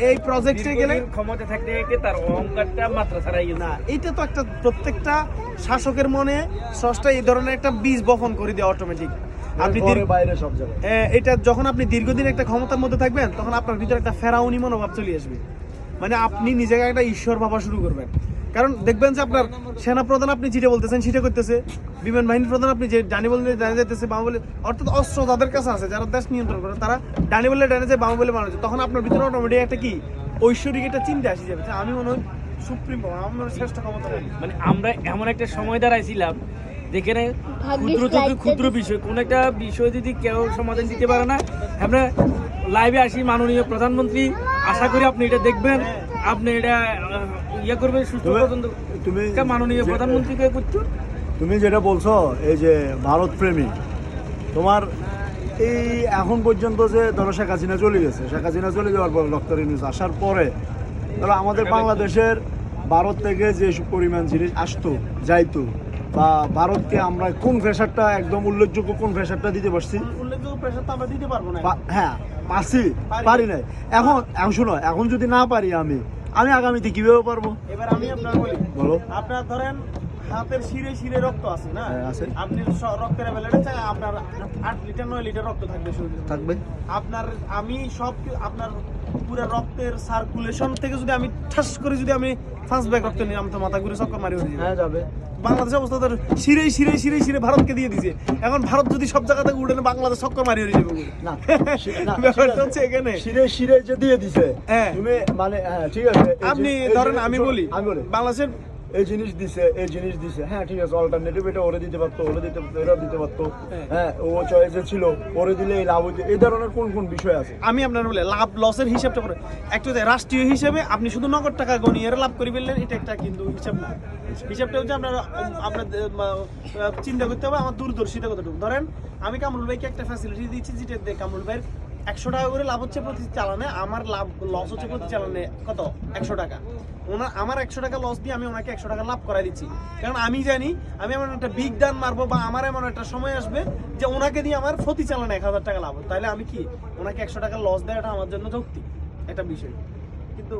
এই প্রজেক্টে গেলে ক্ষমতা থাকতে তার অহংকারটা মাত্রা ছাড়াই না, এটা তো একটা প্রত্যেকটা শাসকের মনে স্রষ্টা এই ধরনের একটা বীজ বপন করে দেয় অটোমেটিক। আপনি বাইরে সব জায়গায় এটা যখন আপনি দীর্ঘদিন একটা ক্ষমতার মধ্যে থাকবেন তখন আপনার ভিতরে একটা ফেরাউনি মনোভাব চলে আসবে, মানে আপনি নিজেকে একটা ঈশ্বর ভাবা শুরু করবেন। কারণ দেখবেন যে আপনার সেনাপ্রধান আপনি যেটা বলতেছেন সেটা করতেছে, বিমান বাহিনীর প্রধান আপনি যে ডানি বললে ডানে যাইতেছে, বাম বলে, অর্থাৎ অস্ত্র তাদের কাছে আছে যারা দেশ নিয়ন্ত্রণ করে, তারা ডানি বললে ডানে যায়, বাম বলে বাম যায়, তখন আপনার ভিতরে অটোমেটিক একটা কি ঐশ্বরিক একটা চিন্তা আসে যাবে, আমি মনে হয় সুপ্রিম পাওয়ার, আমি মনে হয় শ্রেষ্ঠ ক্ষমতা। মানে আমরা এমন একটা সময় দাঁড়াইছিলাম যেখানে ক্ষুদ্র থেকে ক্ষুদ্র বিষয় কোন একটা বিষয় যদি কেউ সমাধান দিতে পারে না, আমরা লাইভে আসি মাননীয় প্রধানমন্ত্রী, আশা করি আপনি এটা দেখবেন, আপনি এটা ইয়ে করবেন সুস্থ পর্যন্ত। তুমি মাননীয় প্রধানমন্ত্রীকে করছো, তুমি যেটা বলছো এই যে ভারত প্রেমী, তোমার এই এখন পর্যন্ত যে ধরো শেখ হাসিনা চলে গেছে, শেখ হাসিনা চলে যাওয়ার পর ডক্টর ইউনূস আসার পরে ধরো আমাদের বাংলাদেশের ভারত থেকে যে পরিমাণ জিনিস আসতো যাইতো, বা ভারতকে আমরা কোন প্রেশারটা একদম উল্লেখযোগ্য কোন প্রেশারটা দিতে পারছি, উল্লেখযোগ্য প্রেশার তো আমরা দিতে পারবো না। হ্যাঁ পারি নাই। এখন শোনো, এখন যদি না পারি আমি আগামীতে কিভাবে পারবো? এবার আমি আপনার বলি, বলো। আপনার ধরেন হাতের শিরে শিরে রক্ত আছে না, আছে। আপনি রক্তের লেভেলটা চাই আপনার 8 লিটার 9 লিটার রক্ত থাকবে শরীরে, থাকবে আপনার আমি সব আপনার পুরো রক্তের সার্কুলেশন থেকে যদি আমি ঠাস করে যদি আমি 5 ব্যাগ রক্ত নিই, আমি তো মাথা ঘুরে চক্কর মারি হয়ে হ্যাঁ যাবে। বাংলাদেশের অবস্থা তো শিরে শিরে শিরে শিরে ভারতকে দিয়ে দিছে, এখন ভারত যদি সব জায়গা থেকে উঠে বাংলাদেশ চক্কর মারি হয়ে যাবে না ব্যাপারটা হচ্ছে এখানে শিরে শিরে যে দিয়ে দিছে, হ্যাঁ তুমি মানে ঠিক আছে, আপনি ধরেন আমি বলি বাংলাদেশের এই জিনিস দিছে, হ্যাঁ ঠিক আছে, অল্টারনেটিভ এটা ওরে দিতে পারতো, ওরা দিতে পারতো, হ্যাঁ ও চয়েসে ছিল, ওরে দিলে এই লাভ হইতো, এই ধরনের কোন বিষয় আছে? আমি আপনার বলে লাভ লসের হিসাবটা করে একটা রাষ্ট্রীয় হিসেবে আপনি শুধু নগদ টাকা গণিয়ে লাভ করে ফেললেন, এটা একটা কিন্তু হিসাব না। হিসাবটা হচ্ছে আপনার চিন্তা করতে হবে আমার দূরদর্শিতা কতটুকু। ধরেন আমি কামরুল ভাইকে একটা ফ্যাসিলিটি দিচ্ছি যেটা কামরুল ভাইয়ের 100 টাকা করে লাভ হচ্ছে প্রতি চালানে, আমার লাভ লস হচ্ছে প্রতি চালানে কত 100 টাকা। আমার 100 টাকা লস দিয়ে আমি ওনাকে 100 টাকা লাভ করাই দিচ্ছি, কারণ আমি জানি আমি এমন একটা বিগ ডান মারবো বা আমার এমন একটা সময় আসবে যে ওনাকে দিয়ে আমার প্রতি চালানে 1000 টাকা লাভ, তাহলে আমি কি ওনাকে 100 টাকা লস দেয়, এটা আমার জন্য যৌক্তিক একটা বিষয়। কিন্তু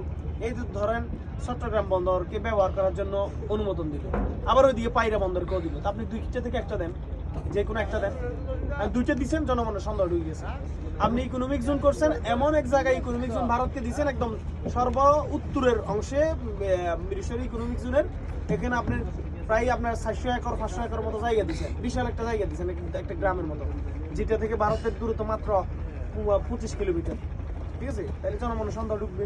এই যে ধরেন চট্টগ্রাম বন্দরকে ব্যবহার করার জন্য অনুমোদন দিল, আবার ওইদিকে পায়রা বন্দরকেও দিল, আপনি দুইটা থেকে একটা দেন, যে কোনো একটা দেন, দুইটা দিচ্ছেন, জনমনে সন্দেহ ঢুকে গেছে। আপনি ইকোনমিক জোন করছেন এমন এক জায়গায়, ইকোনমিক জোন ভারতকে দিচ্ছেন একদম সর্ব উত্তরের অংশে মিরিশরি ইকোনমিক জোনের, এখানে আপনার প্রায় আপনার 400 একর 500 একর মতো জায়গা দিচ্ছেন, বিশাল একটা জায়গা দিচ্ছেন একটা গ্রামের মতো, যেটা থেকে ভারতের দূরত্ব মাত্র 25 কিলোমিটার, ঠিক আছে? তাহলে জনমনে সন্দেহ ঢুকবে।